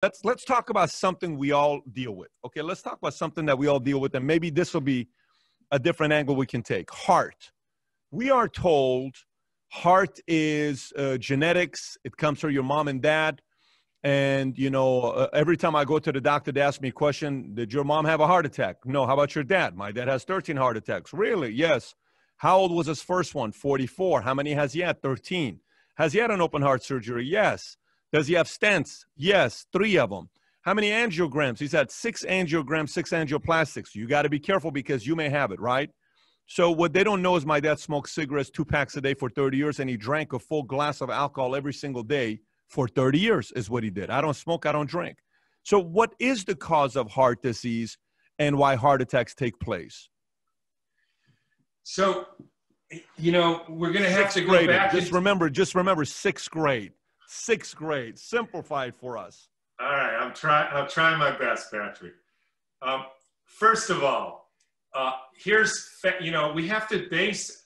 let's talk about something we all deal with. Okay, let's talk about something that we all deal with, and maybe this will be a different angle we can take. Heart. We are told heart is genetics. It comes from your mom and dad. And, you know, every time I go to the doctor, they ask me a question, did your mom have a heart attack? No. How about your dad? My dad has 13 heart attacks. Really? Yes. How old was his first one? 44. How many has he had? 13. Has he had an open heart surgery? Yes. Does he have stents? Yes. 3 of them. How many angiograms? He's had 6 angiograms, 6 angioplastics. You got to be careful because you may have it, right? So what they don't know is my dad smoked cigarettes 2 packs a day for 30 years, and he drank a full glass of alcohol every single day for 30 years is what he did. I don't smoke, I don't drink. So what is the cause of heart disease and why heart attacks take place? So, you know, we're going to have to go back. Just remember 6th grade. 6th grade. Simplify it for us. All right, I'll try my best, Patrick. First of all, we have to base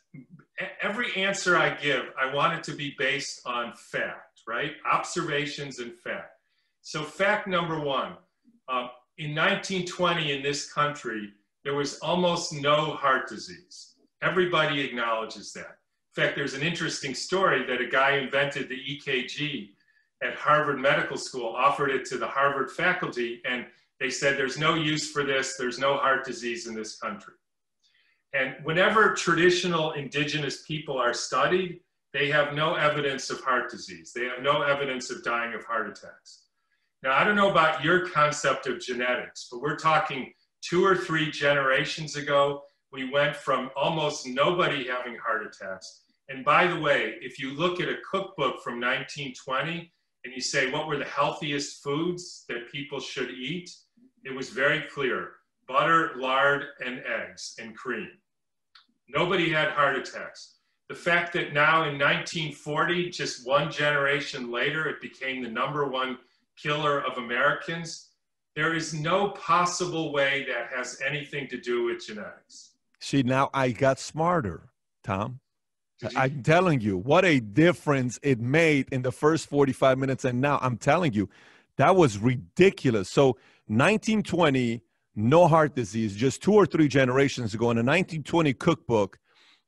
every answer I give. I want it to be based on fact, right? Observations and fact. So fact number 1, in 1920 in this country, there was almost no heart disease. Everybody acknowledges that. In fact, there's an interesting story that a guy invented the EKG at Harvard Medical School, offered it to the Harvard faculty, and they said, there's no use for this. There's no heart disease in this country. And whenever traditional indigenous people are studied, they have no evidence of heart disease. They have no evidence of dying of heart attacks. Now, I don't know about your concept of genetics, but we're talking 2 or 3 generations ago, we went from almost nobody having heart attacks. And by the way, if you look at a cookbook from 1920 and you say, what were the healthiest foods that people should eat? It was very clear: butter, lard, and eggs, and cream. Nobody had heart attacks. The fact that now in 1940, just 1 generation later, it became the #1 killer of Americans, there is no possible way that has anything to do with genetics. See, now I got smarter, Tom. I'm telling you, what a difference it made in the first 45 minutes. And now I'm telling you, that was ridiculous. So 1920, no heart disease, just 2 or 3 generations ago in a 1920 cookbook,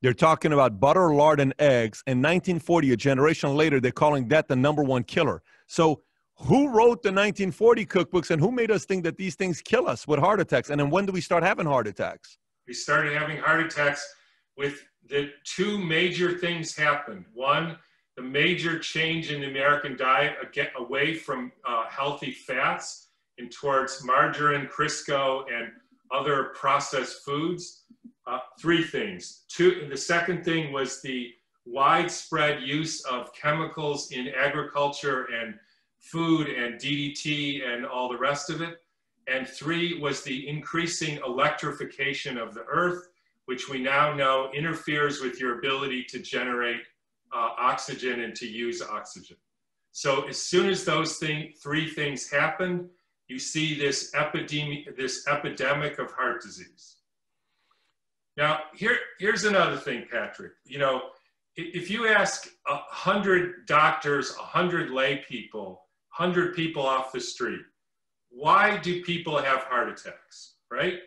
they're talking about butter, lard, and eggs. In 1940, a generation later, they're calling that the #1 killer. So who wrote the 1940 cookbooks and who made us think that these things kill us with heart attacks? And then when do we start having heart attacks? We started having heart attacks with the 2 major things happened. 1, the major change in the American diet, away from healthy fats and towards margarine, Crisco, and other processed foods. 3 things. 2, the second thing was the widespread use of chemicals in agriculture and food and DDT and all the rest of it. And 3 was the increasing electrification of the earth, which we now know interferes with your ability to generate oxygen and to use oxygen. So as soon as those 3 things happen, you see this epidemic of heart disease. Now, here's another thing, Patrick. You know, if you ask 100 doctors, 100 lay people, 100 people off the street, why do people have heart attacks, right?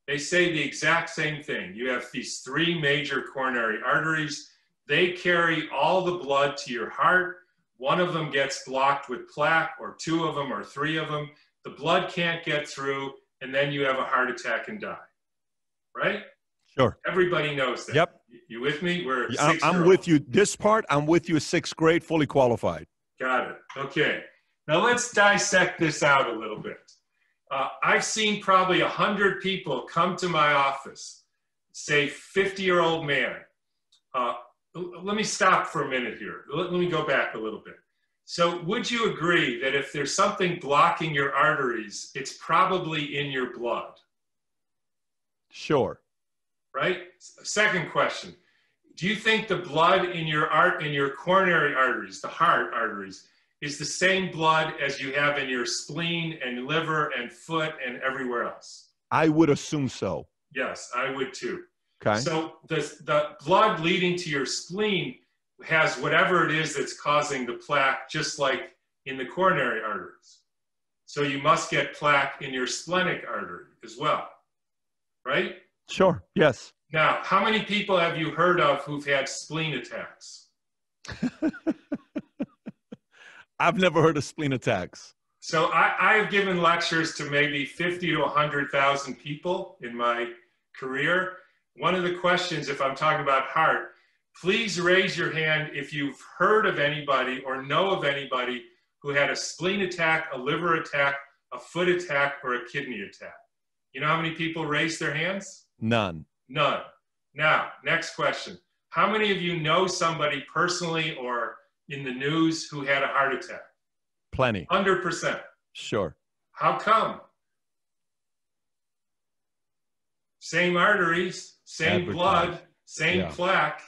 They say the exact same thing. You have these 3 major coronary arteries. They carry all the blood to your heart. 1 of them gets blocked with plaque, or 2 of them, or 3 of them. The blood can't get through, and then you have a heart attack and die, right? Sure. Everybody knows that. Yep. You with me? I'm with you. This part, I'm with you, 6th grade, fully qualified. Got it. Okay. Now let's dissect this out a little bit. I've seen probably 100 people come to my office, say 50-year-old man. Let me stop for a minute here. Let me go back a little bit. So would you agree that if there's something blocking your arteries, it's probably in your blood? Sure. Right? Second question. Do you think the blood in your coronary arteries, the heart arteries, is the same blood as you have in your spleen and liver and foot and everywhere else? I would assume so. Yes, I would too. Okay. So the blood leading to your spleen has whatever it is that's causing the plaque, just like in the coronary arteries. So you must get plaque in your splenic artery as well, right? Sure, yes. Now, how many people have you heard of who've had spleen attacks? I've never heard of spleen attacks. So I have given lectures to maybe 50 to 100,000 people in my career. One of the questions, if I'm talking about heart, please raise your hand if you've heard of anybody or know of anybody who had a spleen attack, a liver attack, a foot attack, or a kidney attack. You know how many people raised their hands? None. None. Now, next question. How many of you know somebody personally or in the news who had a heart attack? Plenty. 100%. Sure. How come? Same arteries, same blood, same plaque.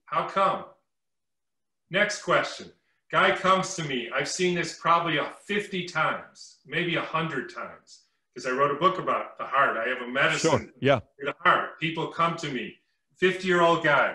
How come? Next question. Guy comes to me. I've seen this probably 50 times, maybe 100 times, because I wrote a book about the heart. I have a medicine for the heart. People come to me. 50-year-old guy.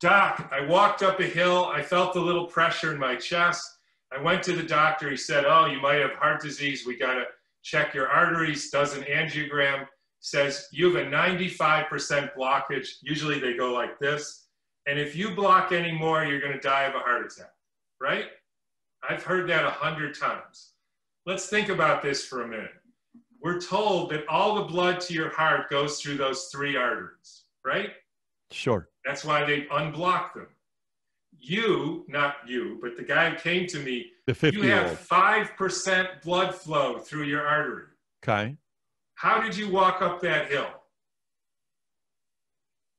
Doc, I walked up a hill. I felt a little pressure in my chest. I went to the doctor. He said, oh, you might have heart disease. We got to check your arteries. Does an angiogram. Says you have a 95% blockage. Usually they go like this. And if you block anymore, you're going to die of a heart attack, right? I've heard that 100 times. Let's think about this for a minute. We're told that all the blood to your heart goes through those 3 arteries, right? Sure. That's why they unblock them. You, not you, but the guy who came to me, you have 5% blood flow through your artery. Okay. How did you walk up that hill?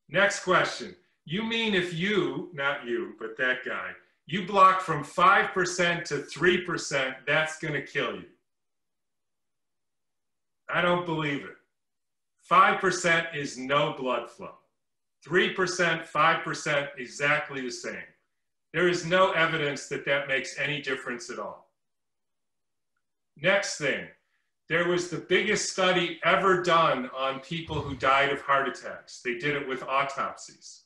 Next question. You mean if you, not you, but that guy, you block from 5% to 3%, that's going to kill you? I don't believe it. 5% is no blood flow. 3%, 5%, exactly the same. There is no evidence that that makes any difference at all. Next thing. There was the biggest study ever done on people who died of heart attacks. They did it with autopsies.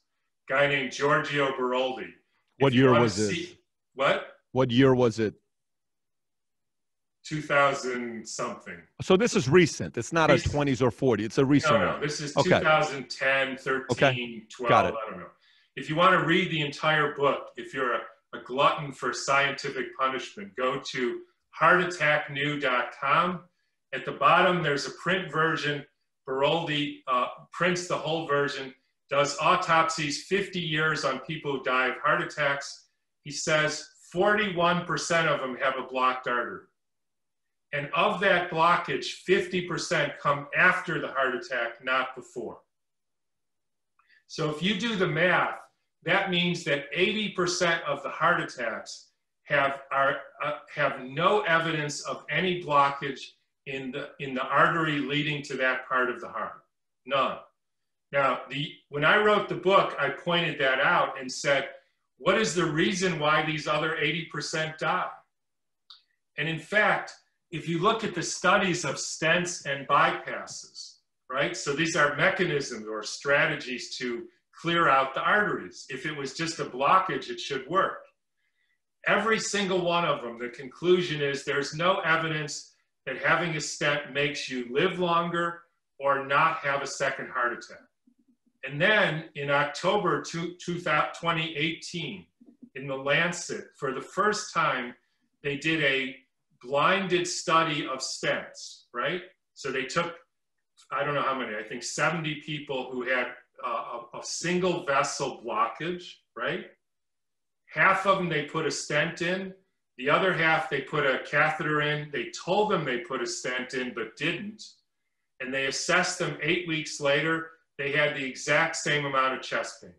A guy named Giorgio Baroldi. What year was it? What? What year was it? 2000 something. So this is recent. It's not recent. a 20s or 40s. It's a recent one. No, this is 2010, 13, 12, Got it. I don't know. If you want to read the entire book, if you're a glutton for scientific punishment, go to heartattacknew.com. At the bottom, there's a print version. Baroldi prints the whole version, does autopsies 50 years on people who die of heart attacks. He says 41% of them have a blocked artery. And of that blockage, 50% come after the heart attack, not before. So if you do the math, that means that 80% of the heart attacks have no evidence of any blockage in the artery leading to that part of the heart. None. Now, when I wrote the book, I pointed that out and said, what is the reason why these other 80% die? And in fact, if you look at the studies of stents and bypasses, right? So these are mechanisms or strategies to clear out the arteries. If it was just a blockage, it should work. Every single one of them, the conclusion is there's no evidence that having a stent makes you live longer or not have a second heart attack. And then in October 2018, in the Lancet, for the first time, they did a blinded study of stents, right? So they took, I don't know how many, I think 70 people who had a single vessel blockage, right? Half of them, they put a stent in. The other half, they put a catheter in. They told them they put a stent in, but didn't. And they assessed them 8 weeks later. They had the exact same amount of chest pain.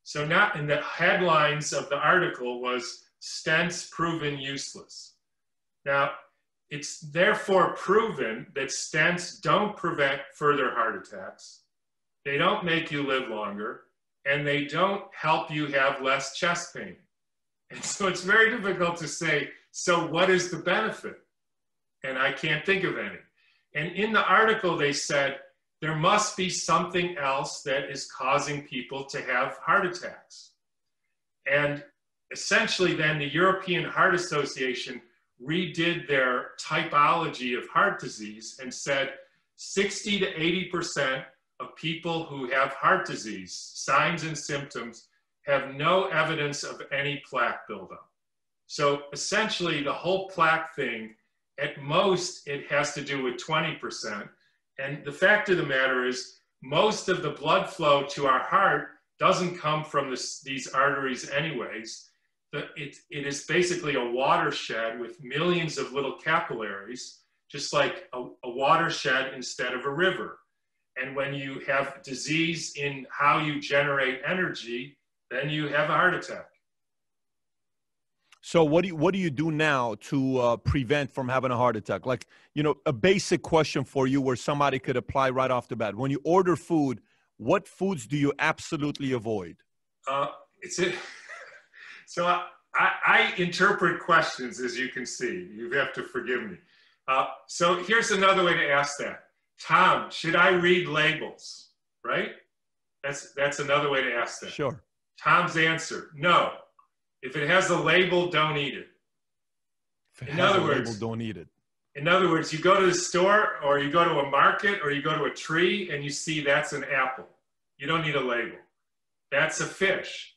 So now in the headlines of the article was stents proven useless. Now, it's therefore proven that stents don't prevent further heart attacks. They don't make you live longer, and they don't help you have less chest pain. And so it's very difficult to say, so what is the benefit? And I can't think of any. And in the article, they said, there must be something else that is causing people to have heart attacks. And essentially then the European Heart Association redid their typology of heart disease and said 60 to 80% of people who have heart disease, signs and symptoms, have no evidence of any plaque buildup. So essentially the whole plaque thing, at most it has to do with 20%. And the fact of the matter is most of the blood flow to our heart doesn't come from these arteries anyways. It is basically a watershed with millions of little capillaries, just like a watershed instead of a river. And when you have disease in how you generate energy, then you have a heart attack. So what do you do now to prevent from having a heart attack? Like, you know, a basic question for you where somebody could apply right off the bat. When you order food, what foods do you absolutely avoid? So I interpret questions, as you can see. You have to forgive me. So here's another way to ask that. Tom, should I read labels? Right? That's another way to ask that. Sure. Tom's answer, no. If it has a label, don't eat it. In other words, don't eat it. In other words, you go to the store or you go to a market or you go to a tree and you see that's an apple. You don't need a label. That's a fish.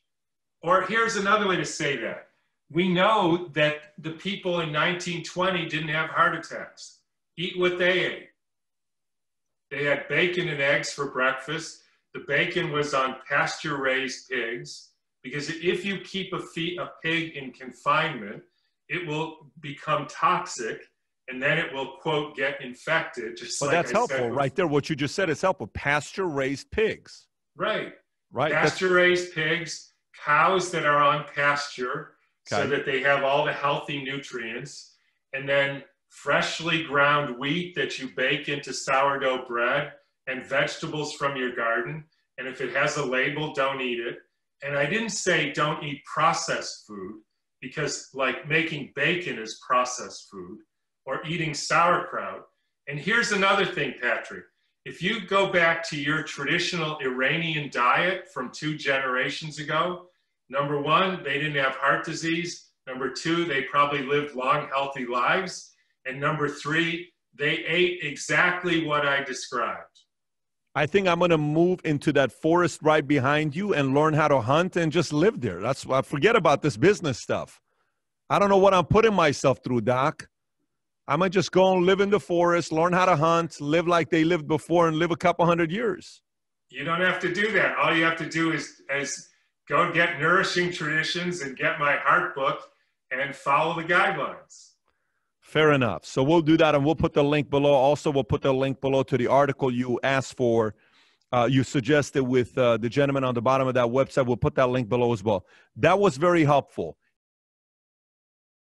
Or here's another way to say that. We know that the people in 1920 didn't have heart attacks. Eat what they ate. They had bacon and eggs for breakfast. The bacon was on pasture-raised pigs, because if you keep a pig in confinement, it will become toxic, and then it will, quote, get infected. Just but like that's helpful right there. What you just said is helpful. Pasture-raised pigs. Right. Right. Pasture-raised pigs, cows that are on pasture, okay, so that they have all the healthy nutrients, and then freshly ground wheat that you bake into sourdough bread, and vegetables from your garden. And if it has a label, don't eat it. And I didn't say don't eat processed food, because like making bacon is processed food, or eating sauerkraut. And here's another thing, Patrick. If you go back to your traditional Iranian diet from 2 generations ago, number one, they didn't have heart disease. Number two, they probably lived long, healthy lives. And number three, they ate exactly what I described. I think I'm going to move into that forest right behind you and learn how to hunt and just live there. That's why I forget about this business stuff. I don't know what I'm putting myself through, Doc. I might just go and live in the forest, learn how to hunt, live like they lived before, and live a couple hundred years. You don't have to do that. All you have to do is go get Nourishing Traditions and get my heart book and follow the guidelines. Fair enough. So we'll do that, and we'll put the link below. Also, we'll put the link below to the article you asked for, you suggested with the gentleman on the bottom of that website. We'll put that link below as well. That was very helpful.